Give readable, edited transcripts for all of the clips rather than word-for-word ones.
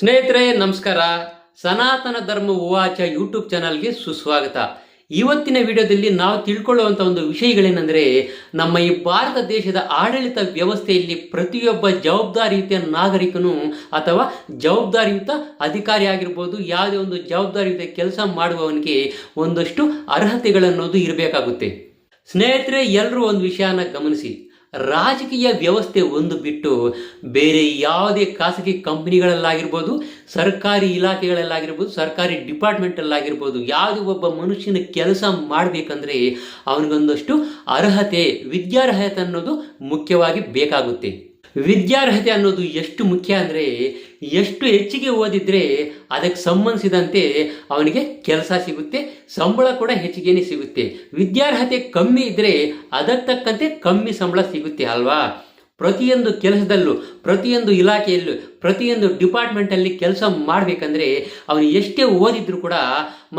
ಸ್ನೇಹಿತರೆ ನಮಸ್ಕಾರ. ಸನಾತನ ಧರ್ಮ ಉವಾಚ ಯೂಟ್ಯೂಬ್ ಚಾನಲ್ಗೆ ಸುಸ್ವಾಗತ. ಇವತ್ತಿನ ವಿಡಿಯೋದಲ್ಲಿ ನಾವು ತಿಳ್ಕೊಳ್ಳುವಂಥ ಒಂದು ವಿಷಯಗಳೇನೆಂದರೆ, ನಮ್ಮ ಈ ಭಾರತ ದೇಶದ ಆಡಳಿತ ವ್ಯವಸ್ಥೆಯಲ್ಲಿ ಪ್ರತಿಯೊಬ್ಬ ಜವಾಬ್ದಾರಿಯುತ ನಾಗರಿಕನು ಅಥವಾ ಜವಾಬ್ದಾರಿಯುತ ಅಧಿಕಾರಿ ಆಗಿರ್ಬೋದು, ಯಾವುದೇ ಒಂದು ಜವಾಬ್ದಾರಿಯುತ ಕೆಲಸ ಮಾಡುವವನಿಗೆ ಒಂದಷ್ಟು ಅರ್ಹತೆಗಳನ್ನೋದು ಇರಬೇಕಾಗುತ್ತೆ. ಸ್ನೇಹಿತರೆ, ಎಲ್ಲರೂ ಒಂದು ವಿಷಯನ ಗಮನಿಸಿ. ರಾಜಕೀಯ ವ್ಯವಸ್ಥೆ ಒಂದು ಬಿಟ್ಟು ಬೇರೆ ಯಾವುದೇ ಖಾಸಗಿ ಕಂಪನಿಗಳಲ್ಲಾಗಿರ್ಬೋದು, ಸರ್ಕಾರಿ ಇಲಾಖೆಗಳಲ್ಲಾಗಿರ್ಬೋದು, ಸರ್ಕಾರಿ ಡಿಪಾರ್ಟ್ಮೆಂಟಲ್ಲಾಗಿರ್ಬೋದು, ಯಾವುದೇ ಒಬ್ಬ ಮನುಷ್ಯನ ಕೆಲಸ ಮಾಡಬೇಕಂದ್ರೆ ಅವನಿಗೊಂದಷ್ಟು ಅರ್ಹತೆ, ವಿದ್ಯಾರ್ಹತೆ ಅನ್ನೋದು ಮುಖ್ಯವಾಗಿ ಬೇಕಾಗುತ್ತೆ. ವಿದ್ಯಾರ್ಹತೆ ಅನ್ನೋದು ಎಷ್ಟು ಮುಖ್ಯ ಅಂದರೆ, ಎಷ್ಟು ಹೆಚ್ಚಿಗೆ ಓದಿದ್ರೆ ಅದಕ್ಕೆ ಸಂಬಂಧಿಸಿದಂತೆ ಅವನಿಗೆ ಕೆಲಸ ಸಿಗುತ್ತೆ, ಸಂಬಳ ಕೂಡ ಹೆಚ್ಚಿಗೆನೇ ಸಿಗುತ್ತೆ. ವಿದ್ಯಾರ್ಹತೆ ಕಮ್ಮಿ ಇದ್ದರೆ ಅದಕ್ಕೆ ತಕ್ಕಂತೆ ಕಮ್ಮಿ ಸಂಬಳ ಸಿಗುತ್ತೆ ಅಲ್ವಾ. ಪ್ರತಿಯೊಂದು ಕೆಲಸದಲ್ಲೂ, ಪ್ರತಿಯೊಂದು ಇಲಾಖೆಯಲ್ಲೂ, ಪ್ರತಿಯೊಂದು ಡಿಪಾರ್ಟ್ಮೆಂಟಲ್ಲಿ ಕೆಲಸ ಮಾಡಬೇಕಂದ್ರೆ ಅವನು ಎಷ್ಟೇ ಓದಿದ್ರು ಕೂಡ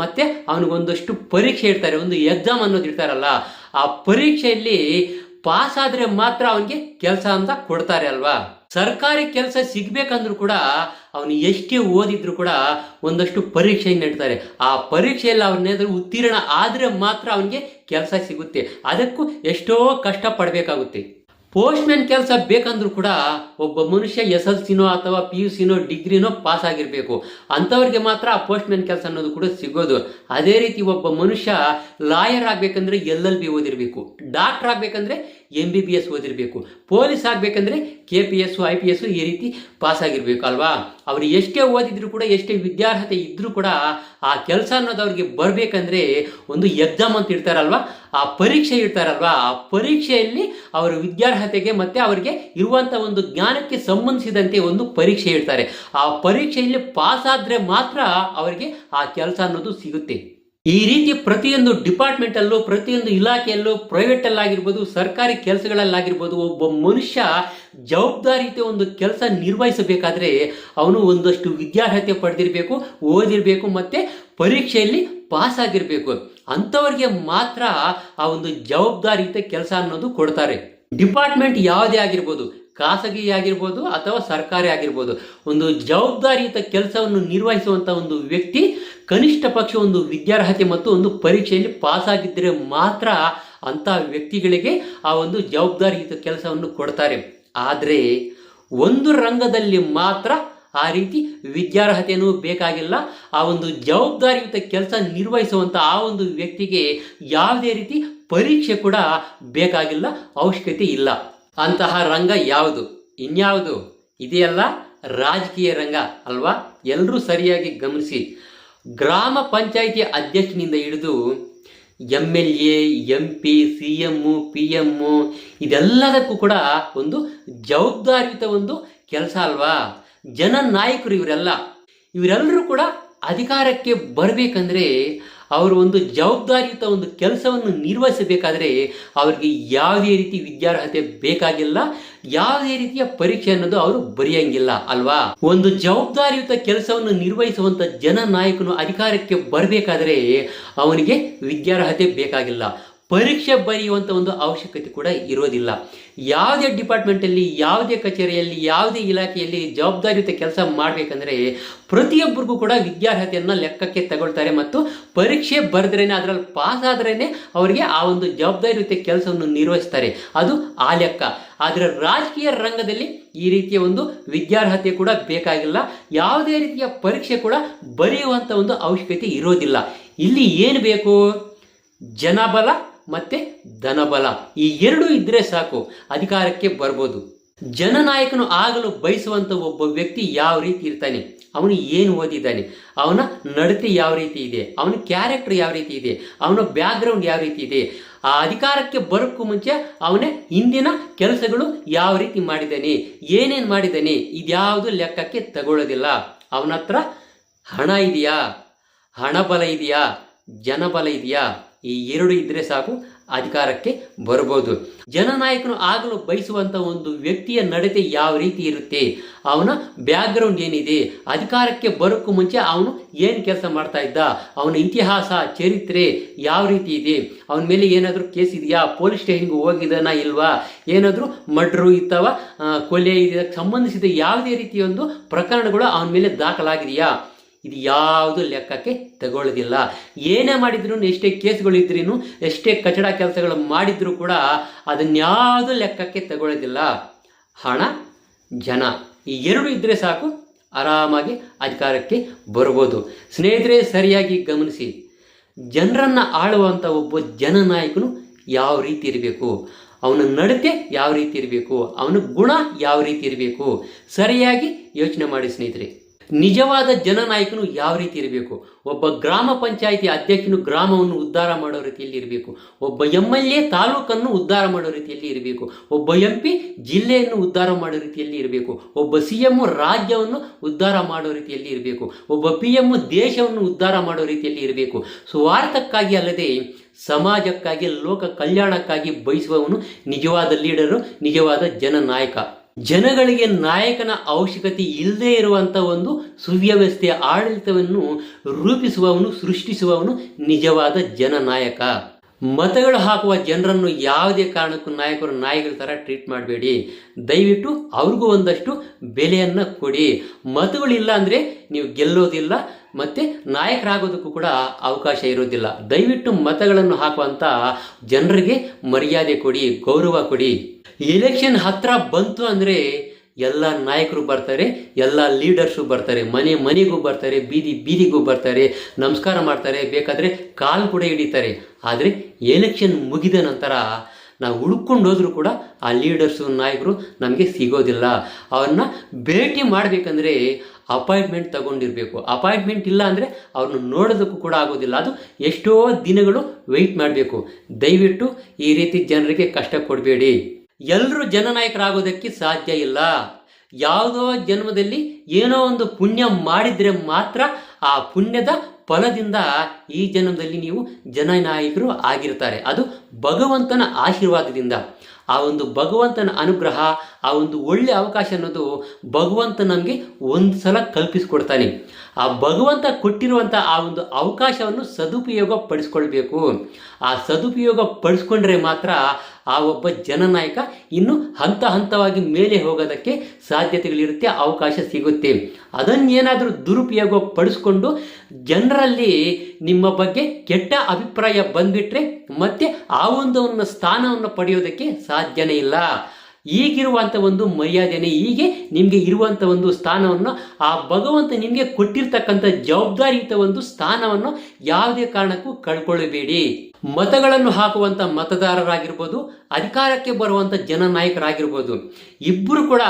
ಮತ್ತೆ ಅವನಿಗೊಂದಷ್ಟು ಪರೀಕ್ಷೆ ಇಡ್ತಾರೆ, ಒಂದು ಎಕ್ಸಾಮ್ ಅನ್ನೋದು ಇಡ್ತಾರಲ್ಲ, ಆ ಪರೀಕ್ಷೆಯಲ್ಲಿ ಪಾಸ್ ಆದರೆ ಮಾತ್ರ ಅವನಿಗೆ ಕೆಲಸ ಅಂತ ಕೊಡ್ತಾರೆ ಅಲ್ವಾ. ಸರ್ಕಾರಿ ಕೆಲಸ ಸಿಗ್ಬೇಕಂದ್ರೂ ಕೂಡ ಅವನು ಎಷ್ಟೇ ಓದಿದ್ರು ಕೂಡ ಒಂದಷ್ಟು ಪರೀಕ್ಷೆಯನ್ನು ಇಡ್ತಾರೆ. ಆ ಪರೀಕ್ಷೆಯಲ್ಲಿ ಅವನೇನಾದರೂ ಉತ್ತೀರ್ಣ ಆದರೆ ಮಾತ್ರ ಅವನಿಗೆ ಕೆಲಸ ಸಿಗುತ್ತೆ. ಅದಕ್ಕೂ ಎಷ್ಟೋ ಕಷ್ಟ ಪಡಬೇಕಾಗುತ್ತೆ. ಪೋಸ್ಟ್ಮ್ಯಾನ್ ಕೆಲಸ ಬೇಕಂದ್ರೂ ಕೂಡ ಒಬ್ಬ ಮನುಷ್ಯ SLCನೋ ಅಥವಾ PUCನೋ ಡಿಗ್ರಿನೋ ಪಾಸ್ ಆಗಿರಬೇಕು. ಅಂಥವ್ರಿಗೆ ಮಾತ್ರ ಆ ಪೋಸ್ಟ್ಮ್ಯಾನ್ ಕೆಲಸ ಅನ್ನೋದು ಕೂಡ ಸಿಗೋದು. ಅದೇ ರೀತಿ ಒಬ್ಬ ಮನುಷ್ಯ ಲಾಯರ್ ಆಗಬೇಕಂದ್ರೆ LLB ಓದಿರಬೇಕು, ಡಾಕ್ಟರ್ ಆಗಬೇಕಂದ್ರೆ MBBS ಓದಿರಬೇಕು, ಪೊಲೀಸ್ ಆಗಬೇಕಂದ್ರೆ KPS IPS ಈ ರೀತಿ ಪಾಸ್ ಆಗಿರಬೇಕು ಅಲ್ವಾ. ಅವ್ರು ಎಷ್ಟೇ ಓದಿದ್ರು ಕೂಡ, ಎಷ್ಟೇ ವಿದ್ಯಾರ್ಹತೆ ಇದ್ರೂ ಕೂಡ ಆ ಕೆಲಸ ಅನ್ನೋದು ಅವ್ರಿಗೆ ಬರಬೇಕಂದ್ರೆ ಒಂದು ಎಕ್ಸಾಮ್ ಅಂತ ಇಡ್ತಾರಲ್ವ, ಆ ಪರೀಕ್ಷೆ ಇಡ್ತಾರಲ್ವಾ, ಆ ಪರೀಕ್ಷೆಯಲ್ಲಿ ಅವರ ವಿದ್ಯಾರ್ಹತೆಗೆ ಮತ್ತೆ ಅವರಿಗೆ ಇರುವಂಥ ಒಂದು ಜ್ಞಾನಕ್ಕೆ ಸಂಬಂಧಿಸಿದಂತೆ ಒಂದು ಪರೀಕ್ಷೆ ಇಡ್ತಾರೆ. ಆ ಪರೀಕ್ಷೆಯಲ್ಲಿ ಪಾಸ್ ಆದರೆ ಮಾತ್ರ ಅವರಿಗೆ ಆ ಕೆಲಸ ಅನ್ನೋದು ಸಿಗುತ್ತೆ. ಈ ರೀತಿ ಪ್ರತಿಯೊಂದು ಡಿಪಾರ್ಟ್ಮೆಂಟಲ್ಲೂ, ಪ್ರತಿಯೊಂದು ಇಲಾಖೆಯಲ್ಲೂ, ಪ್ರೈವೇಟಲ್ಲಾಗಿರ್ಬೋದು, ಸರ್ಕಾರಿ ಕೆಲಸಗಳಲ್ಲಾಗಿರ್ಬೋದು, ಒಬ್ಬ ಮನುಷ್ಯ ಜವಾಬ್ದಾರಿಯುತ ಒಂದು ಕೆಲಸ ನಿರ್ವಹಿಸಬೇಕಾದ್ರೆ ಅವನು ಒಂದಷ್ಟು ವಿದ್ಯಾರ್ಹತೆ ಪಡೆದಿರಬೇಕು, ಓದಿರಬೇಕು, ಮತ್ತು ಪರೀಕ್ಷೆಯಲ್ಲಿ ಪಾಸ್ ಆಗಿರಬೇಕು. ಅಂಥವ್ರಿಗೆ ಮಾತ್ರ ಆ ಒಂದು ಜವಾಬ್ದಾರಿಯುತ ಕೆಲಸ ಅನ್ನೋದು ಕೊಡ್ತಾರೆ. ಡಿಪಾರ್ಟ್ಮೆಂಟ್ ಯಾವುದೇ ಆಗಿರ್ಬೋದು, ಖಾಸಗಿ ಆಗಿರ್ಬೋದು ಅಥವಾ ಸರ್ಕಾರಿ ಆಗಿರ್ಬೋದು, ಒಂದು ಜವಾಬ್ದಾರಿಯುತ ಕೆಲಸವನ್ನು ನಿರ್ವಹಿಸುವಂಥ ಒಂದು ವ್ಯಕ್ತಿ ಕನಿಷ್ಠ ಪಕ್ಷ ಒಂದು ವಿದ್ಯಾರ್ಹತೆ ಮತ್ತು ಒಂದು ಪರೀಕ್ಷೆಯಲ್ಲಿ ಪಾಸ್ ಆಗಿದ್ದರೆ ಮಾತ್ರ ಅಂಥ ವ್ಯಕ್ತಿಗಳಿಗೆ ಆ ಒಂದು ಜವಾಬ್ದಾರಿಯುತ ಕೆಲಸವನ್ನು ಕೊಡ್ತಾರೆ. ಆದರೆ ಒಂದು ರಂಗದಲ್ಲಿ ಮಾತ್ರ ಆ ರೀತಿ ವಿದ್ಯಾರ್ಹತೆಯೂ ಬೇಕಾಗಿಲ್ಲ. ಆ ಒಂದು ಜವಾಬ್ದಾರಿಯುತ ಕೆಲಸ ನಿರ್ವಹಿಸುವಂಥ ಆ ಒಂದು ವ್ಯಕ್ತಿಗೆ ಯಾವುದೇ ರೀತಿ ಪರೀಕ್ಷೆ ಕೂಡ ಬೇಕಾಗಿಲ್ಲ, ಅವಶ್ಯಕತೆ ಇಲ್ಲ. ಅಂತಹ ರಂಗ ಯಾವುದು? ಇನ್ಯಾವುದು? ಇದೆಯಲ್ಲ ರಾಜಕೀಯ ರಂಗ ಅಲ್ವಾ. ಎಲ್ಲರೂ ಸರಿಯಾಗಿ ಗಮನಿಸಿ. ಗ್ರಾಮ ಪಂಚಾಯಿತಿ ಅಧ್ಯಕ್ಷನಿಂದ ಹಿಡಿದು MLA, MP, CM, PM ಇದೆಲ್ಲದಕ್ಕೂ ಕೂಡ ಒಂದು ಜವಾಬ್ದಾರಿಯುತ ಒಂದು ಕೆಲಸ ಅಲ್ವಾ. ಜನನಾಯಕರು ಇವರೆಲ್ಲರೂ ಕೂಡ ಅಧಿಕಾರಕ್ಕೆ ಬರಬೇಕಂದ್ರೆ ಅವರು ಒಂದು ಜವಾಬ್ದಾರಿಯುತ ಒಂದು ಕೆಲಸವನ್ನು ನಿರ್ವಹಿಸಬೇಕಾದ್ರೆ ಅವ್ರಿಗೆ ಯಾವುದೇ ರೀತಿ ವಿದ್ಯಾರ್ಹತೆ ಬೇಕಾಗಿಲ್ಲ, ಯಾವುದೇ ರೀತಿಯ ಪರೀಕ್ಷೆ ಅನ್ನೋದು ಅವರು ಬರೆಯಂಗಿಲ್ಲ ಅಲ್ವಾ. ಒಂದು ಜವಾಬ್ದಾರಿಯುತ ಕೆಲಸವನ್ನು ನಿರ್ವಹಿಸುವಂಥ ಜನನಾಯಕನು ಅಧಿಕಾರಕ್ಕೆ ಬರಬೇಕಾದ್ರೆ ಅವನಿಗೆ ವಿದ್ಯಾರ್ಹತೆ ಬೇಕಾಗಿಲ್ಲ, ಪರೀಕ್ಷೆ ಬರೆಯುವಂಥ ಒಂದು ಅವಶ್ಯಕತೆ ಕೂಡ ಇರೋದಿಲ್ಲ. ಯಾವುದೇ ಡಿಪಾರ್ಟ್ಮೆಂಟಲ್ಲಿ, ಯಾವುದೇ ಕಚೇರಿಯಲ್ಲಿ, ಯಾವುದೇ ಇಲಾಖೆಯಲ್ಲಿ ಜವಾಬ್ದಾರಿಯುತ ಕೆಲಸ ಮಾಡಬೇಕಂದ್ರೆ ಪ್ರತಿಯೊಬ್ಬರಿಗೂ ಕೂಡ ವಿದ್ಯಾರ್ಹತೆಯನ್ನು ಲೆಕ್ಕಕ್ಕೆ ತಗೊಳ್ತಾರೆ ಮತ್ತು ಪರೀಕ್ಷೆ ಬರೆದ್ರೇನೆ, ಅದರಲ್ಲಿ ಪಾಸ್ ಆದ್ರೇ ಅವರಿಗೆ ಆ ಒಂದು ಜವಾಬ್ದಾರಿಯುತ ಕೆಲಸವನ್ನು ನಿರ್ವಹಿಸ್ತಾರೆ. ಅದು ಆ ಲೆಕ್ಕ. ಆದರೆ ರಾಜಕೀಯ ರಂಗದಲ್ಲಿ ಈ ರೀತಿಯ ಒಂದು ವಿದ್ಯಾರ್ಹತೆ ಕೂಡ ಬೇಕಾಗಿಲ್ಲ, ಯಾವುದೇ ರೀತಿಯ ಪರೀಕ್ಷೆ ಕೂಡ ಬರೆಯುವಂಥ ಒಂದು ಅವಶ್ಯಕತೆ ಇರೋದಿಲ್ಲ. ಇಲ್ಲಿ ಏನು ಬೇಕು? ಜನಬಲ ಮತ್ತೆ ಧನಬಲ, ಈ ಎರಡೂ ಇದ್ರೆ ಸಾಕು, ಅಧಿಕಾರಕ್ಕೆ ಬರ್ಬೋದು. ಜನನಾಯಕನು ಆಗಲು ಬಯಸುವಂಥ ಒಬ್ಬ ವ್ಯಕ್ತಿ ಯಾವ ರೀತಿ ಇರ್ತಾನೆ, ಅವನು ಏನು ಓದಿದ್ದಾನೆ, ಅವನ ನಡತೆ ಯಾವ ರೀತಿ ಇದೆ, ಅವನ ಕ್ಯಾರೆಕ್ಟರ್ ಯಾವ ರೀತಿ ಇದೆ, ಅವನ ಬ್ಯಾಕ್ಗ್ರೌಂಡ್ ಯಾವ ರೀತಿ ಇದೆ, ಆ ಅಧಿಕಾರಕ್ಕೆ ಬರೋಕ್ಕೂ ಮುಂಚೆ ಅವನ ಹಿಂದಿನ ಕೆಲಸಗಳು ಯಾವ ರೀತಿ ಮಾಡಿದ್ದಾನೆ, ಏನೇನು ಮಾಡಿದ್ದಾನೆ, ಇದ್ಯಾವುದು ಲೆಕ್ಕಕ್ಕೆ ತಗೊಳ್ಳೋದಿಲ್ಲ. ಅವನ ಹತ್ರ ಹಣ ಇದೆಯಾ, ಹಣಬಲ ಇದೆಯಾ, ಜನಬಲ ಇದೆಯಾ, ಈ ಎರಡು ಇದ್ದರೆ ಸಾಕು, ಅಧಿಕಾರಕ್ಕೆ ಬರ್ಬೋದು. ಜನನಾಯಕನು ಆಗಲು ಬಯಸುವಂಥ ಒಂದು ವ್ಯಕ್ತಿಯ ನಡತೆ ಯಾವ ರೀತಿ ಇರುತ್ತೆ, ಅವನ ಬ್ಯಾಕ್ಗ್ರೌಂಡ್ ಏನಿದೆ, ಅಧಿಕಾರಕ್ಕೆ ಬರೋಕ್ಕೂ ಮುಂಚೆ ಅವನು ಏನು ಕೆಲಸ ಮಾಡ್ತಾ ಇದ್ದ, ಅವನ ಇತಿಹಾಸ ಚರಿತ್ರೆ ಯಾವ ರೀತಿ ಇದೆ, ಅವನ ಮೇಲೆ ಏನಾದರೂ ಕೇಸ್ ಇದೆಯಾ, ಪೊಲೀಸ್ ಸ್ಟೇಷನ್ಗೆ ಹೋಗಿದ್ದಾನ ಇಲ್ವಾ, ಏನಾದರೂ ಮರ್ಡ್ರು ಇತ್ತವ, ಕೊಲೆ ಇದಕ್ಕೆ ಸಂಬಂಧಿಸಿದ ಯಾವುದೇ ರೀತಿಯೊಂದು ಪ್ರಕರಣಗಳು ಅವನ ಮೇಲೆ ದಾಖಲಾಗಿದೆಯಾ, ಇದು ಯಾವುದು ಲೆಕ್ಕಕ್ಕೆ ತಗೊಳ್ಳೋದಿಲ್ಲ. ಏನೇ ಮಾಡಿದ್ರು, ಎಷ್ಟೇ ಕೇಸ್ಗಳಿದ್ರೂ, ಎಷ್ಟೇ ಕಚಡ ಕೆಲಸಗಳು ಮಾಡಿದ್ರೂ ಕೂಡ ಅದನ್ಯಾವುದು ಲೆಕ್ಕಕ್ಕೆ ತಗೊಳ್ಳೋದಿಲ್ಲ. ಹಣ, ಜನ ಈ ಎರಡು ಇದ್ದರೆ ಸಾಕು, ಆರಾಮಾಗಿ ಅಧಿಕಾರಕ್ಕೆ ಬರ್ಬೋದು. ಸ್ನೇಹಿತರೆ, ಸರಿಯಾಗಿ ಗಮನಿಸಿ, ಜನರನ್ನು ಆಳುವಂಥ ಒಬ್ಬ ಜನನಾಯಕನು ಯಾವ ರೀತಿ ಇರಬೇಕು, ಅವನ ನಡತೆ ಯಾವ ರೀತಿ ಇರಬೇಕು, ಅವನ ಗುಣ ಯಾವ ರೀತಿ ಇರಬೇಕು, ಸರಿಯಾಗಿ ಯೋಚನೆ ಮಾಡಿ ಸ್ನೇಹಿತರೆ. ನಿಜವಾದ ಜನನಾಯಕನು ಯಾವ ರೀತಿ ಇರಬೇಕು, ಒಬ್ಬ ಗ್ರಾಮ ಪಂಚಾಯಿತಿ ಅಧ್ಯಕ್ಷನು ಗ್ರಾಮವನ್ನು ಉದ್ಧಾರ ಮಾಡೋ ರೀತಿಯಲ್ಲಿ ಇರಬೇಕು, ಒಬ್ಬ MLA ತಾಲೂಕನ್ನು ಉದ್ಧಾರ ಮಾಡೋ ರೀತಿಯಲ್ಲಿ ಇರಬೇಕು, ಒಬ್ಬ MP ಜಿಲ್ಲೆಯನ್ನು ಉದ್ಧಾರ ಮಾಡೋ ರೀತಿಯಲ್ಲಿ ಇರಬೇಕು, ಒಬ್ಬ CM ರಾಜ್ಯವನ್ನು ಉದ್ಧಾರ ಮಾಡೋ ರೀತಿಯಲ್ಲಿ ಇರಬೇಕು, ಒಬ್ಬ PM ದೇಶವನ್ನು ಉದ್ಧಾರ ಮಾಡೋ ರೀತಿಯಲ್ಲಿ ಇರಬೇಕು. ಸ್ವಾರ್ಥಕ್ಕಾಗಿ ಅಲ್ಲದೆ ಸಮಾಜಕ್ಕಾಗಿ, ಲೋಕ ಕಲ್ಯಾಣಕ್ಕಾಗಿ ಬಯಸುವವನು ನಿಜವಾದ ಲೀಡರು, ನಿಜವಾದ ಜನನಾಯಕ. ಜನಗಳಿಗೆ ನಾಯಕನ ಅವಶ್ಯಕತೆ ಇಲ್ಲದೆ ಇರುವಂಥ ಒಂದು ಸುವ್ಯವಸ್ಥೆಯ ಆಡಳಿತವನ್ನು ರೂಪಿಸುವವನು, ಸೃಷ್ಟಿಸುವವನು ನಿಜವಾದ ಜನನಾಯಕ. ಮತಗಳು ಹಾಕುವ ಜನರನ್ನು ಯಾವುದೇ ಕಾರಣಕ್ಕೂ ನಾಯಿಗಳ ಥರ ಟ್ರೀಟ್ ಮಾಡಬೇಡಿ. ದಯವಿಟ್ಟು ಅವ್ರಿಗೂ ಒಂದಷ್ಟು ಬೆಲೆಯನ್ನು ಕೊಡಿ. ಮತಗಳಿಲ್ಲ ಅಂದರೆ ನೀವು ಗೆಲ್ಲೋದಿಲ್ಲ, ಮತ್ತು ನಾಯಕರಾಗೋದಕ್ಕೂ ಕೂಡ ಅವಕಾಶ ಇರೋದಿಲ್ಲ. ದಯವಿಟ್ಟು ಮತಗಳನ್ನು ಹಾಕುವಂಥ ಜನರಿಗೆ ಮರ್ಯಾದೆ ಕೊಡಿ, ಗೌರವ ಕೊಡಿ. ಎಲೆಕ್ಷನ್ ಹತ್ರ ಬಂತು ಅಂದರೆ ಎಲ್ಲ ನಾಯಕರು ಬರ್ತಾರೆ, ಎಲ್ಲ ಲೀಡರ್ಸು ಬರ್ತಾರೆ, ಮನೆಗೂ ಬರ್ತಾರೆ, ಬೀದಿಗೂ ಬರ್ತಾರೆ, ನಮಸ್ಕಾರ ಮಾಡ್ತಾರೆ, ಬೇಕಾದರೆ ಕಾಲು ಕೂಡ ಹಿಡಿತಾರೆ. ಆದರೆ ಎಲೆಕ್ಷನ್ ಮುಗಿದ ನಂತರ ನಾವು ಹುಡ್ಕೊಂಡು ಹೋದ್ರೂ ಕೂಡ ಆ ಲೀಡರ್ಸು, ನಾಯಕರು ನಮಗೆ ಸಿಗೋದಿಲ್ಲ. ಅವ್ರನ್ನ ಭೇಟಿ ಮಾಡಬೇಕಂದ್ರೆ ಅಪಾಯಿಂಟ್ಮೆಂಟ್ ತಗೊಂಡಿರಬೇಕು. ಅಪಾಯಿಂಟ್ಮೆಂಟ್ ಇಲ್ಲ ಅಂದರೆ ಅವ್ರನ್ನ ನೋಡೋದಕ್ಕೂ ಕೂಡ ಆಗೋದಿಲ್ಲ. ಅದು ಎಷ್ಟೋ ದಿನಗಳು ವೆಯ್ಟ್ ಮಾಡಬೇಕು. ದಯವಿಟ್ಟು ಈ ರೀತಿ ಜನರಿಗೆ ಕಷ್ಟ ಕೊಡಬೇಡಿ. ಎಲ್ಲರೂ ಜನನಾಯಕರಾಗೋದಕ್ಕೆ ಸಾಧ್ಯ ಇಲ್ಲ. ಯಾವುದೋ ಜನ್ಮದಲ್ಲಿ ಏನೋ ಒಂದು ಪುಣ್ಯ ಮಾಡಿದರೆ ಮಾತ್ರ ಆ ಪುಣ್ಯದ ಫಲದಿಂದ ಈ ಜನ್ಮದಲ್ಲಿ ನೀವು ಜನನಾಯಕರು ಆಗಿರ್ತಾರೆ. ಅದು ಭಗವಂತನ ಆಶೀರ್ವಾದದಿಂದ. ಆ ಒಂದು ಭಗವಂತನ ಅನುಗ್ರಹ, ಆ ಒಂದು ಒಳ್ಳೆಯ ಅವಕಾಶ ಅನ್ನೋದು ಭಗವಂತ ನಮಗೆ ಒಂದು ಸಲ ಕಲ್ಪಿಸಿಕೊಡ್ತಾನೆ. ಆ ಭಗವಂತ ಕೊಟ್ಟಿರುವಂಥ ಆ ಒಂದು ಅವಕಾಶವನ್ನು ಸದುಪಯೋಗ ಪಡಿಸ್ಕೊಳ್ಬೇಕು. ಆ ಸದುಪಯೋಗ ಪಡಿಸ್ಕೊಂಡ್ರೆ ಮಾತ್ರ ಆ ಒಬ್ಬ ಜನನಾಯಕ ಇನ್ನು ಹಂತ ಹಂತವಾಗಿ ಮೇಲೆ ಹೋಗೋದಕ್ಕೆ ಸಾಧ್ಯತೆಗಳಿರುತ್ತೆ, ಅವಕಾಶ ಸಿಗುತ್ತೆ. ಅದನ್ನೇನಾದರೂ ದುರುಪಯೋಗ ಪಡಿಸ್ಕೊಂಡು ಜನರಲ್ಲಿ ನಿಮ್ಮ ಬಗ್ಗೆ ಕೆಟ್ಟ ಅಭಿಪ್ರಾಯ ಬಂದುಬಿಟ್ರೆ ಮತ್ತೆ ಆ ಒಂದು ಸ್ಥಾನವನ್ನು ಪಡೆಯೋದಕ್ಕೆ ಸಾಧ್ಯನೇ ಇಲ್ಲ. ಈಗಿರುವಂಥ ಒಂದು ಮರ್ಯಾದೆನೇ, ಹೀಗೆ ನಿಮಗೆ ಇರುವಂಥ ಒಂದು ಸ್ಥಾನವನ್ನು, ಆ ಭಗವಂತ ನಿಮಗೆ ಕೊಟ್ಟಿರ್ತಕ್ಕಂಥ ಜವಾಬ್ದಾರಿಯುತ ಒಂದು ಸ್ಥಾನವನ್ನು ಯಾವುದೇ ಕಾರಣಕ್ಕೂ ಕಳ್ಕೊಳ್ಳಬೇಡಿ. ಮತಗಳನ್ನು ಹಾಕುವಂಥ ಮತದಾರರಾಗಿರ್ಬೋದು, ಅಧಿಕಾರಕ್ಕೆ ಬರುವಂಥ ಜನನಾಯಕರಾಗಿರ್ಬೋದು, ಇಬ್ಬರು ಕೂಡ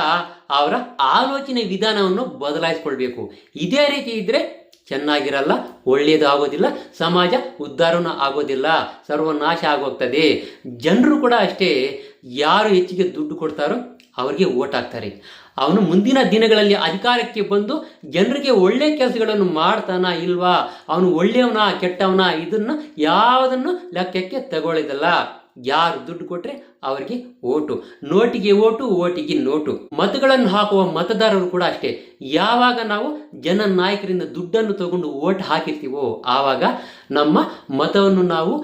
ಅವರ ಆಲೋಚನೆ ವಿಧಾನವನ್ನು ಬದಲಾಯಿಸ್ಕೊಳ್ಬೇಕು. ಇದೇ ರೀತಿ ಇದ್ದರೆ ಚೆನ್ನಾಗಿರಲ್ಲ, ಒಳ್ಳೆಯದು ಆಗೋದಿಲ್ಲ, ಸಮಾಜ ಉದ್ಧಾರನೂ ಆಗೋದಿಲ್ಲ, ಸರ್ವನಾಶ ಆಗೋಗ್ತದೆ. ಜನರು ಕೂಡ ಅಷ್ಟೇ, ಯಾರು ಹೆಚ್ಚಿಗೆ ದುಡ್ಡು ಕೊಡ್ತಾರೋ ಅವರಿಗೆ ಓಟ್ ಹಾಕ್ತಾರೆ. ಅವನು ಮುಂದಿನ ದಿನಗಳಲ್ಲಿ ಅಧಿಕಾರಕ್ಕೆ ಬಂದು ಜನರಿಗೆ ಒಳ್ಳೆಯ ಕೆಲಸಗಳನ್ನು ಮಾಡ್ತಾನ ಇಲ್ವಾ, ಅವನು ಒಳ್ಳೆಯವನ ಕೆಟ್ಟವನ, ಇದನ್ನು ಯಾವುದನ್ನು ಲೆಕ್ಕಕ್ಕೆ ತಗೊಳ್ಳೋದಿಲ್ಲ. ಯಾರು ದುಡ್ಡು ಕೊಟ್ಟರೆ ಅವರಿಗೆ ಓಟು, ನೋಟಿಗೆ ಓಟು, ಓಟಿಗೆ ನೋಟು. ಮತಗಳನ್ನು ಹಾಕುವ ಮತದಾರರು ಕೂಡ ಅಷ್ಟೇ, ಯಾವಾಗ ನಾವು ಜನನಾಯಕರಿಂದ ದುಡ್ಡನ್ನು ತಗೊಂಡು ಓಟ್ ಹಾಕಿರ್ತೀವೋ ಆವಾಗ ನಮ್ಮ ಮತವನ್ನು ನಾವು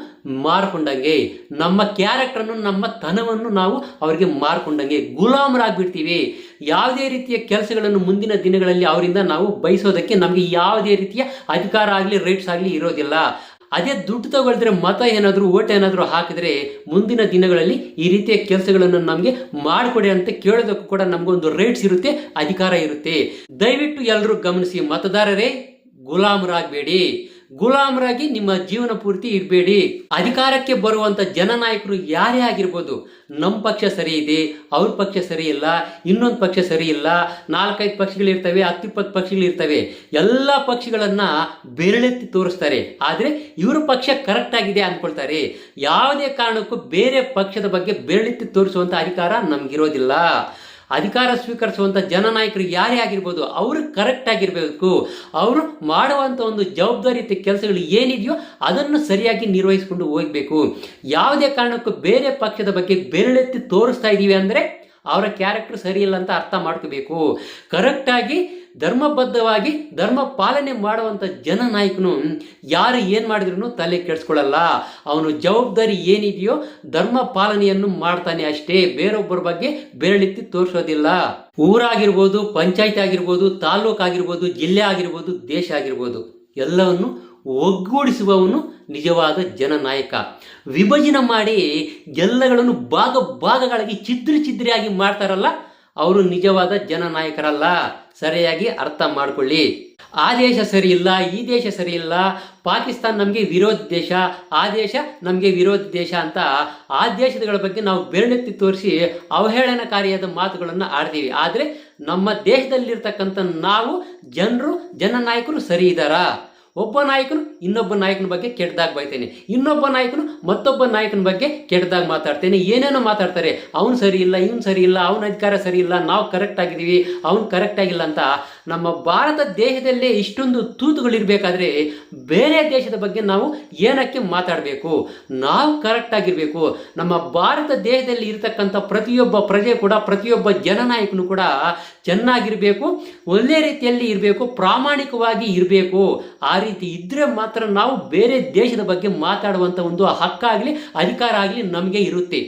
ಮಾರ್ಕೊಂಡಂಗೆ, ನಮ್ಮ ಕ್ಯಾರೆಕ್ಟರನ್ನು, ನಮ್ಮ ತನವನ್ನು ನಾವು ಅವರಿಗೆ ಮಾರ್ಕೊಂಡಂಗೆ, ಗುಲಾಮರಾಗ್ಬಿಡ್ತೀವಿ. ಯಾವುದೇ ರೀತಿಯ ಕೆಲಸಗಳನ್ನು ಮುಂದಿನ ದಿನಗಳಲ್ಲಿ ಅವರಿಂದ ನಾವು ಬಯಸೋದಕ್ಕೆ ನಮಗೆ ಯಾವುದೇ ರೀತಿಯ ಅಧಿಕಾರ ಆಗಲಿ, ರೈಟ್ಸ್ ಆಗಲಿ ಇರೋದಿಲ್ಲ. ಅದೇ ದುಡ್ಡು ತಗೊಳ್ದ್ರೆ, ಮತ ಏನಾದರೂ ಓಟ್ ಏನಾದರೂ ಹಾಕಿದ್ರೆ ಮುಂದಿನ ದಿನಗಳಲ್ಲಿ ಈ ರೀತಿಯ ಕೆಲಸಗಳನ್ನು ನಮಗೆ ಮಾಡಿಕೊಡಿ ಅಂತ ಕೇಳೋದಕ್ಕೂ ಕೂಡ ನಮಗೊಂದು ರೈಟ್ಸ್ ಇರುತ್ತೆ, ಅಧಿಕಾರ ಇರುತ್ತೆ. ದಯವಿಟ್ಟು ಎಲ್ಲರೂ ಗಮನಿಸಿ, ಮತದಾರರೇ ಗುಲಾಮರಾಗಬೇಡಿ, ಗುಲಾಮರಾಗಿ ನಿಮ್ಮ ಜೀವನ ಪೂರ್ತಿ ಇರಬೇಡಿ. ಅಧಿಕಾರಕ್ಕೆ ಬರುವಂಥ ಜನನಾಯಕರು ಯಾರೇ ಆಗಿರ್ಬೋದು, ನಮ್ಮ ಪಕ್ಷ ಸರಿ ಇದೆ, ಅವ್ರ ಪಕ್ಷ ಸರಿ ಇಲ್ಲ, ಇನ್ನೊಂದು ಪಕ್ಷ ಸರಿ ಇಲ್ಲ, 4-5 ಪಕ್ಷಗಳಿರ್ತವೆ, 10-20 ಪಕ್ಷಗಳಿರ್ತವೆ. ಎಲ್ಲ ಪಕ್ಷಗಳನ್ನು ಬೆರಳೆತ್ತಿ ತೋರಿಸ್ತಾರೆ. ಆದರೆ ಇವ್ರ ಪಕ್ಷ ಕರೆಕ್ಟ್ ಆಗಿದೆ ಅಂದ್ಕೊಳ್ತಾರೆ. ಯಾವುದೇ ಕಾರಣಕ್ಕೂ ಬೇರೆ ಪಕ್ಷದ ಬಗ್ಗೆ ಬೆರಳೆತ್ತಿ ತೋರಿಸುವಂಥ ಅಧಿಕಾರ ನಮಗಿರೋದಿಲ್ಲ. ಅಧಿಕಾರ ಸ್ವೀಕರಿಸುವಂಥ ಜನನಾಯಕರು ಯಾರೇ ಆಗಿರ್ಬೋದು ಅವರು ಕರೆಕ್ಟ್ ಆಗಿರಬೇಕು. ಅವರು ಮಾಡುವಂಥ ಒಂದು ಜವಾಬ್ದಾರಿಯುತ ಕೆಲಸಗಳು ಏನಿದೆಯೋ ಅದನ್ನು ಸರಿಯಾಗಿ ನಿರ್ವಹಿಸಿಕೊಂಡು ಹೋಗಬೇಕು. ಯಾವುದೇ ಕಾರಣಕ್ಕೂ ಬೇರೆ ಪಕ್ಷದ ಬಗ್ಗೆ ಬೆರಳೆತ್ತಿ ತೋರಿಸ್ತಾ ಇದ್ದೀವಿ ಅಂದರೆ ಅವರ ಕ್ಯಾರೆಕ್ಟರ್ ಸರಿ ಇಲ್ಲ ಅಂತ ಅರ್ಥ ಮಾಡ್ಕೋಬೇಕು. ಕರೆಕ್ಟಾಗಿ ಧರ್ಮಬದ್ಧವಾಗಿ ಧರ್ಮ ಪಾಲನೆ ಮಾಡುವಂಥ ಜನನಾಯಕನು ಯಾರು ಏನು ಮಾಡಿದ್ರು ತಲೆ ಕೆಡಿಸ್ಕೊಳ್ಳಲ್ಲ. ಅವನು ಜವಾಬ್ದಾರಿ ಏನಿದೆಯೋ ಧರ್ಮ ಪಾಲನೆಯನ್ನು ಮಾಡ್ತಾನೆ ಅಷ್ಟೇ, ಬೇರೊಬ್ಬರ ಬಗ್ಗೆ ಬೆರಳೆತ್ತಿ ತೋರಿಸೋದಿಲ್ಲ. ಊರಾಗಿರ್ಬೋದು, ಪಂಚಾಯತ್ ಆಗಿರ್ಬೋದು, ತಾಲೂಕು ಆಗಿರ್ಬೋದು, ಜಿಲ್ಲೆ ಆಗಿರ್ಬೋದು, ದೇಶ ಆಗಿರ್ಬೋದು, ಎಲ್ಲವನ್ನು ಒಗ್ಗೂಡಿಸುವವನು ನಿಜವಾದ ಜನನಾಯಕ. ವಿಭಜನೆ ಮಾಡಿ ಎಲ್ಲಗಳನ್ನು ಭಾಗಗಳಾಗಿ ಛಿದ್ರಿಯಾಗಿ ಮಾಡ್ತಾರಲ್ಲ ಅವರು ನಿಜವಾದ ಜನನಾಯಕರಲ್ಲ. ಸರಿಯಾಗಿ ಅರ್ಥ ಮಾಡ್ಕೊಳ್ಳಿ. ಆ ದೇಶ ಸರಿ ಇಲ್ಲ, ಈ ದೇಶ ಸರಿ ಇಲ್ಲ, ಪಾಕಿಸ್ತಾನ ನಮಗೆ ವಿರೋಧಿ ದೇಶ, ಆ ದೇಶ ನಮಗೆ ವಿರೋಧಿ ದೇಶ ಅಂತ ಆ ದೇಶಗಳ ಬಗ್ಗೆ ನಾವು ಬೆರಳೆತ್ತಿ ತೋರಿಸಿ ಅವಹೇಳನಕಾರಿಯಾದ ಮಾತುಗಳನ್ನು ಆಡ್ತೀವಿ. ಆದರೆ ನಮ್ಮ ದೇಶದಲ್ಲಿರ್ತಕ್ಕಂಥ ನಾವು ಜನನಾಯಕರು ಸರಿ ಇದ್ದಾರಾ? ಒಬ್ಬ ನಾಯಕನು ಇನ್ನೊಬ್ಬ ನಾಯಕನ ಬಗ್ಗೆ ಕೆಟ್ಟದಾಗ ಬೈತೇನೆ, ಇನ್ನೊಬ್ಬ ನಾಯಕನು ಮತ್ತೊಬ್ಬ ನಾಯಕನ ಬಗ್ಗೆ ಕೆಟ್ಟದಾಗ ಮಾತಾಡ್ತೇನೆ, ಏನೇನೋ ಮಾತಾಡ್ತಾರೆ. ಅವನು ಸರಿ ಇಲ್ಲ, ಇವನು ಸರಿ ಇಲ್ಲ, ಅವನ ಅಧಿಕಾರ ಸರಿ ಇಲ್ಲ, ನಾವು ಕರೆಕ್ಟ್ ಆಗಿದ್ದೀವಿ, ಅವನು ಕರೆಕ್ಟ್ ಆಗಿಲ್ಲ ಅಂತ ನಮ್ಮ ಭಾರತ ದೇಶದಲ್ಲೇ ಇಷ್ಟೊಂದು ತೂತುಗಳಿರಬೇಕಾದ್ರೆ ಬೇರೆ ದೇಶದ ಬಗ್ಗೆ ನಾವು ಏನಕ್ಕೆ ಮಾತಾಡಬೇಕು? ನಾವು ಕರೆಕ್ಟ್ ಆಗಿರಬೇಕು. ನಮ್ಮ ಭಾರತ ದೇಶದಲ್ಲಿ ಇರತಕ್ಕಂಥ ಪ್ರತಿಯೊಬ್ಬ ಪ್ರಜೆ ಕೂಡ, ಪ್ರತಿಯೊಬ್ಬ ಜನನಾಯಕನು ಕೂಡ ಚೆನ್ನಾಗಿರಬೇಕು, ಒಳ್ಳೆ ರೀತಿಯಲ್ಲಿ ಇರಬೇಕು, ಪ್ರಾಮಾಣಿಕವಾಗಿ ಇರಬೇಕು. ಆ ರೀತಿ ಇದ್ರೆ ಮಾತ್ರ ನಾವು ಬೇರೆ ದೇಶದ ಬಗ್ಗೆ ಮಾತಾಡುವಂಥ ಒಂದು ಹಕ್ಕಾಗಲಿ ಅಧಿಕಾರ ಆಗಲಿ ನಮಗೆ ಇರುತ್ತೆ.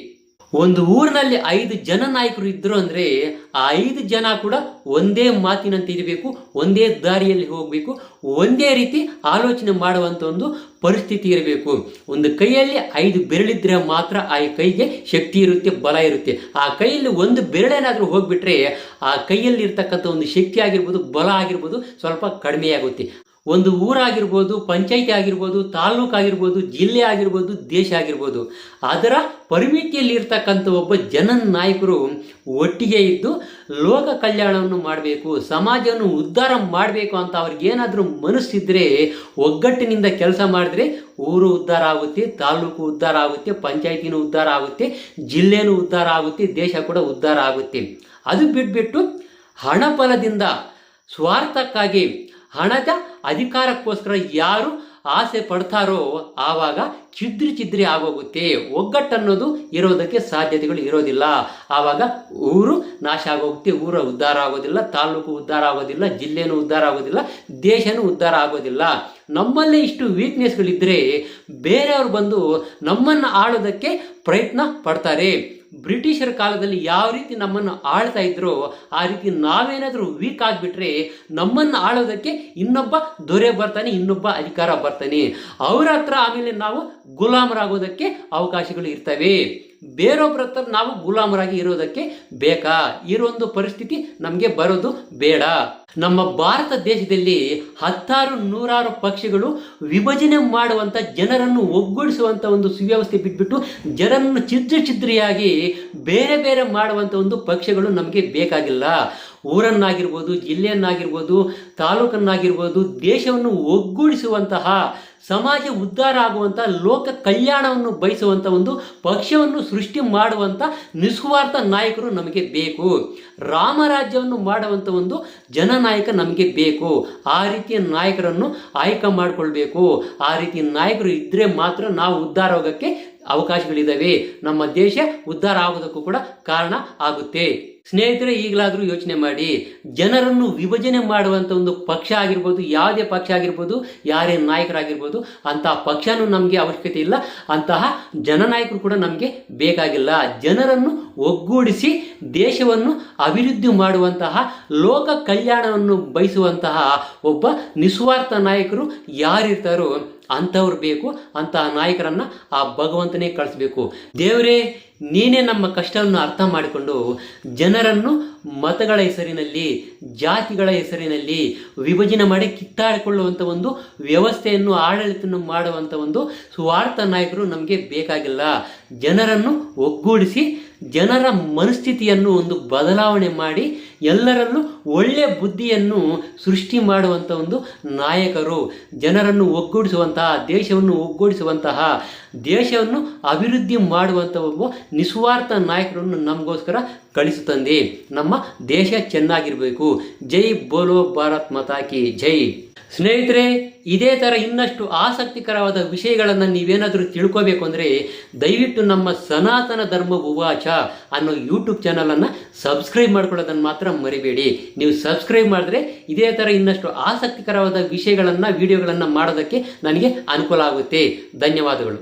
ಒಂದು ಊರಿನಲ್ಲಿ 5 ಜನನಾಯಕರು ಇದ್ರು ಅಂದರೆ ಆ 5 ಜನ ಕೂಡ ಒಂದೇ ಮಾತಿನಂತೆ ಇರಬೇಕು, ಒಂದೇ ದಾರಿಯಲ್ಲಿ ಹೋಗಬೇಕು, ಒಂದೇ ರೀತಿ ಆಲೋಚನೆ ಮಾಡುವಂಥ ಒಂದು ಪರಿಸ್ಥಿತಿ ಇರಬೇಕು. ಒಂದು ಕೈಯಲ್ಲಿ 5 ಬೆರಳಿದ್ರೆ ಮಾತ್ರ ಆ ಕೈಗೆ ಶಕ್ತಿ ಇರುತ್ತೆ, ಬಲ ಇರುತ್ತೆ. ಆ ಕೈಯಲ್ಲಿ ಒಂದು ಬೆರಳೇನಾದರೂ ಹೋಗ್ಬಿಟ್ರೆ ಆ ಕೈಯಲ್ಲಿ ಇರ್ತಕ್ಕಂಥ ಒಂದು ಶಕ್ತಿ ಆಗಿರ್ಬೋದು, ಬಲ ಆಗಿರ್ಬೋದು ಸ್ವಲ್ಪ ಕಡಿಮೆಯಾಗುತ್ತೆ. ಒಂದು ಊರಾಗಿರ್ಬೋದು, ಪಂಚಾಯಿತಿ ಆಗಿರ್ಬೋದು, ತಾಲೂಕು ಆಗಿರ್ಬೋದು, ಜಿಲ್ಲೆ ಆಗಿರ್ಬೋದು, ದೇಶ ಆಗಿರ್ಬೋದು, ಅದರ ಪರಿಮಿತಿಯಲ್ಲಿ ಇರ್ತಕ್ಕಂಥ ಒಬ್ಬ ಜನನಾಯಕರು ಒಟ್ಟಿಗೆ ಇದ್ದು ಲೋಕ ಕಲ್ಯಾಣವನ್ನು ಮಾಡಬೇಕು, ಸಮಾಜವನ್ನು ಉದ್ಧಾರ ಮಾಡಬೇಕು ಅಂತ ಅವ್ರಿಗೇನಾದರೂ ಮನಸ್ಸಿದ್ರೆ ಒಗ್ಗಟ್ಟಿನಿಂದ ಕೆಲಸ ಮಾಡಿದ್ರೆ ಊರು ಉದ್ಧಾರ ಆಗುತ್ತೆ, ತಾಲೂಕು ಉದ್ಧಾರ ಆಗುತ್ತೆ, ಪಂಚಾಯಿತಿನೂ ಉದ್ಧಾರ ಆಗುತ್ತೆ, ಜಿಲ್ಲೆನೂ ಉದ್ಧಾರ ಆಗುತ್ತೆ, ದೇಶ ಕೂಡ ಉದ್ಧಾರ ಆಗುತ್ತೆ. ಅದು ಬಿಟ್ಬಿಟ್ಟು ಹಣಬಲದಿಂದ ಸ್ವಾರ್ಥಕ್ಕಾಗಿ ಹಣದ ಅಧಿಕಾರಕ್ಕೋಸ್ಕರ ಯಾರು ಆಸೆ ಪಡ್ತಾರೋ ಆವಾಗ ಛಿದ್ರಿ ಆಗೋಗುತ್ತೆ. ಒಗ್ಗಟ್ಟನ್ನೋದು ಇರೋದಕ್ಕೆ ಸಾಧ್ಯತೆಗಳು ಇರೋದಿಲ್ಲ. ಆವಾಗ ಊರು ನಾಶ ಆಗೋಗುತ್ತೆ, ಊರ ಉದ್ಧಾರ ಆಗೋದಿಲ್ಲ, ತಾಲೂಕು ಉದ್ಧಾರ ಆಗೋದಿಲ್ಲ, ಜಿಲ್ಲೆನೂ ಉದ್ಧಾರ ಆಗೋದಿಲ್ಲ, ದೇಶನೂ ಉದ್ಧಾರ ಆಗೋದಿಲ್ಲ. ನಮ್ಮಲ್ಲೇ ಇಷ್ಟು ವೀಕ್ನೆಸ್ಗಳಿದ್ದರೆ ಬೇರೆಯವರು ಬಂದು ನಮ್ಮನ್ನು ಆಳೋದಕ್ಕೆ ಪ್ರಯತ್ನ ಪಡ್ತಾರೆ. ಬ್ರಿಟಿಷರ ಕಾಲದಲ್ಲಿ ಯಾವ ರೀತಿ ನಮ್ಮನ್ನು ಆಳ್ತಾ ಇದ್ರೋ ಆ ರೀತಿ ನಾವೇನಾದರೂ ವೀಕ್ ಆಗಿಬಿಟ್ರೆ ನಮ್ಮನ್ನು ಆಳೋದಕ್ಕೆ ಇನ್ನೊಬ್ಬ ದೊರೆ ಬರ್ತಾನೆ, ಇನ್ನೊಬ್ಬ ಅಧಿಕಾರ ಬರ್ತಾನೆ. ಅವರ ಹತ್ರ ಆಮೇಲೆ ನಾವು ಗುಲಾಮರಾಗೋದಕ್ಕೆ ಅವಕಾಶಗಳು ಇರ್ತವೆ. ಬೇರೊಬ್ಬರ ಹತ್ರ ನಾವು ಗುಲಾಮರಾಗಿ ಇರೋದಕ್ಕೆ ಬೇಕಾ? ಇರೋಂದು ಪರಿಸ್ಥಿತಿ ನಮಗೆ ಬರೋದು ಬೇಡ. ನಮ್ಮ ಭಾರತ ದೇಶದಲ್ಲಿ 10 ಪಕ್ಷಗಳು ವಿಭಜನೆ ಮಾಡುವಂಥ, ಜನರನ್ನು ಒಗ್ಗೂಡಿಸುವಂಥ ಒಂದು ಸುವ್ಯವಸ್ಥೆ ಬಿಟ್ಬಿಟ್ಟು ಜನರನ್ನು ಛಿದ್ರಿಯಾಗಿ ಬೇರೆ ಬೇರೆ ಮಾಡುವಂಥ ಒಂದು ಪಕ್ಷಗಳು ನಮಗೆ ಬೇಕಾಗಿಲ್ಲ. ಊರನ್ನಾಗಿರ್ಬೋದು, ಜಿಲ್ಲೆಯನ್ನಾಗಿರ್ಬೋದು, ತಾಲೂಕನ್ನಾಗಿರ್ಬೋದು, ದೇಶವನ್ನು ಒಗ್ಗೂಡಿಸುವಂತಹ, ಸಮಾಜ ಉದ್ಧಾರ ಆಗುವಂಥ, ಲೋಕ ಕಲ್ಯಾಣವನ್ನು ಬಯಸುವಂಥ ಒಂದು ಪಕ್ಷವನ್ನು ಸೃಷ್ಟಿ ಮಾಡುವಂಥ ನಿಸ್ವಾರ್ಥ ನಾಯಕರು ನಮಗೆ ಬೇಕು. ರಾಮರಾಜ್ಯವನ್ನು ಮಾಡುವಂಥ ಒಂದು ಜನನಾಯಕ ನಮಗೆ ಬೇಕು. ಆ ರೀತಿಯ ನಾಯಕರನ್ನು ಆಯ್ಕೆ ಮಾಡಿಕೊಳ್ಬೇಕು. ಆ ರೀತಿಯ ನಾಯಕರು ಇದ್ದರೆ ಮಾತ್ರ ನಾವು ಉದ್ಧಾರ ಆಗೋಕ್ಕೆ ಅವಕಾಶಗಳಿದ್ದಾವೆ. ನಮ್ಮ ದೇಶ ಉದ್ಧಾರ ಆಗೋದಕ್ಕೂ ಕೂಡ ಕಾರಣ ಆಗುತ್ತೆ. ಸ್ನೇಹಿತರೆ, ಈಗಲಾದರೂ ಯೋಚನೆ ಮಾಡಿ. ಜನರನ್ನು ವಿಭಜನೆ ಮಾಡುವಂಥ ಒಂದು ಪಕ್ಷ ಆಗಿರ್ಬೋದು, ಯಾವುದೇ ಪಕ್ಷ ಆಗಿರ್ಬೋದು, ಯಾರೇ ನಾಯಕರಾಗಿರ್ಬೋದು, ಅಂತಹ ಪಕ್ಷನೂ ನಮಗೆ ಅವಶ್ಯಕತೆ ಇಲ್ಲ, ಅಂತಹ ಜನನಾಯಕರು ಕೂಡ ನಮಗೆ ಬೇಕಾಗಿಲ್ಲ. ಜನರನ್ನು ಒಗ್ಗೂಡಿಸಿ ದೇಶವನ್ನು ಅಭಿವೃದ್ಧಿ ಮಾಡುವಂತಹ, ಲೋಕ ಕಲ್ಯಾಣವನ್ನು ಬಯಸುವಂತಹ ಒಬ್ಬ ನಿಸ್ವಾರ್ಥ ನಾಯಕರು ಯಾರಿರ್ತಾರೋ ಅಂಥವ್ರು ಬೇಕು. ಅಂತಹ ನಾಯಕರನ್ನು ಆ ಭಗವಂತನೇ ಕಳಿಸ್ಬೇಕು. ದೇವರೇ, ನೀನೇ ನಮ್ಮ ಕಷ್ಟವನ್ನು ಅರ್ಥ ಮಾಡಿಕೊಂಡು ಜನರನ್ನು ಮತಗಳ ಹೆಸರಿನಲ್ಲಿ, ಜಾತಿಗಳ ಹೆಸರಿನಲ್ಲಿ ವಿಭಜನೆ ಮಾಡಿ ಕಿತ್ತಾಡಿಕೊಳ್ಳುವಂಥ ಒಂದು ವ್ಯವಸ್ಥೆಯನ್ನು, ಆಡಳಿತವನ್ನು ಮಾಡುವಂಥ ಒಂದು ಸ್ವಾರ್ಥ ನಾಯಕರು ನಮಗೆ ಬೇಕಾಗಿಲ್ಲ. ಜನರನ್ನು ಒಗ್ಗೂಡಿಸಿ ಜನರ ಮನಸ್ಥಿತಿಯನ್ನು ಒಂದು ಬದಲಾವಣೆ ಮಾಡಿ ಎಲ್ಲರಲ್ಲೂ ಒಳ್ಳೆಯ ಬುದ್ಧಿಯನ್ನು ಸೃಷ್ಟಿ ಮಾಡುವಂಥ ಒಂದು ನಾಯಕರು, ಜನರನ್ನು ಒಗ್ಗೂಡಿಸುವಂತಹ, ದೇಶವನ್ನು ಒಗ್ಗೂಡಿಸುವಂತಹ, ದೇಶವನ್ನು ಅಭಿವೃದ್ಧಿ ಮಾಡುವಂಥ ಒಬ್ಬ ನಿಸ್ವಾರ್ಥ ನಾಯಕರನ್ನು ನಮಗೋಸ್ಕರ ಕಳಿಸುತ್ತಂದೆ. ನಮ್ಮ ನಮ್ಮ ದೇಶ ಚೆನ್ನಾಗಿರಬೇಕು. ಜೈ ಬೋಲೋ ಭಾರತ್ ಮಾತಾ ಕಿ ಜೈ. ಸ್ನೇಹಿತರೆ, ಇದೇ ಥರ ಇನ್ನಷ್ಟು ಆಸಕ್ತಿಕರವಾದ ವಿಷಯಗಳನ್ನು ನೀವೇನಾದರೂ ತಿಳ್ಕೋಬೇಕು ಅಂದರೆ ದಯವಿಟ್ಟು ನಮ್ಮ ಸನಾತನ ಧರ್ಮ ಉವಾಚ ಅನ್ನೋ ಯೂಟ್ಯೂಬ್ ಚಾನಲನ್ನು ಸಬ್ಸ್ಕ್ರೈಬ್ ಮಾಡ್ಕೊಳ್ಳೋದನ್ನು ಮಾತ್ರ ಮರಿಬೇಡಿ. ನೀವು ಸಬ್ಸ್ಕ್ರೈಬ್ ಮಾಡಿದ್ರೆ ಇದೇ ಥರ ಇನ್ನಷ್ಟು ಆಸಕ್ತಿಕರವಾದ ವಿಷಯಗಳನ್ನು ವಿಡಿಯೋಗಳನ್ನು ಮಾಡೋದಕ್ಕೆ ನನಗೆ ಅನುಕೂಲ ಆಗುತ್ತೆ. ಧನ್ಯವಾದಗಳು.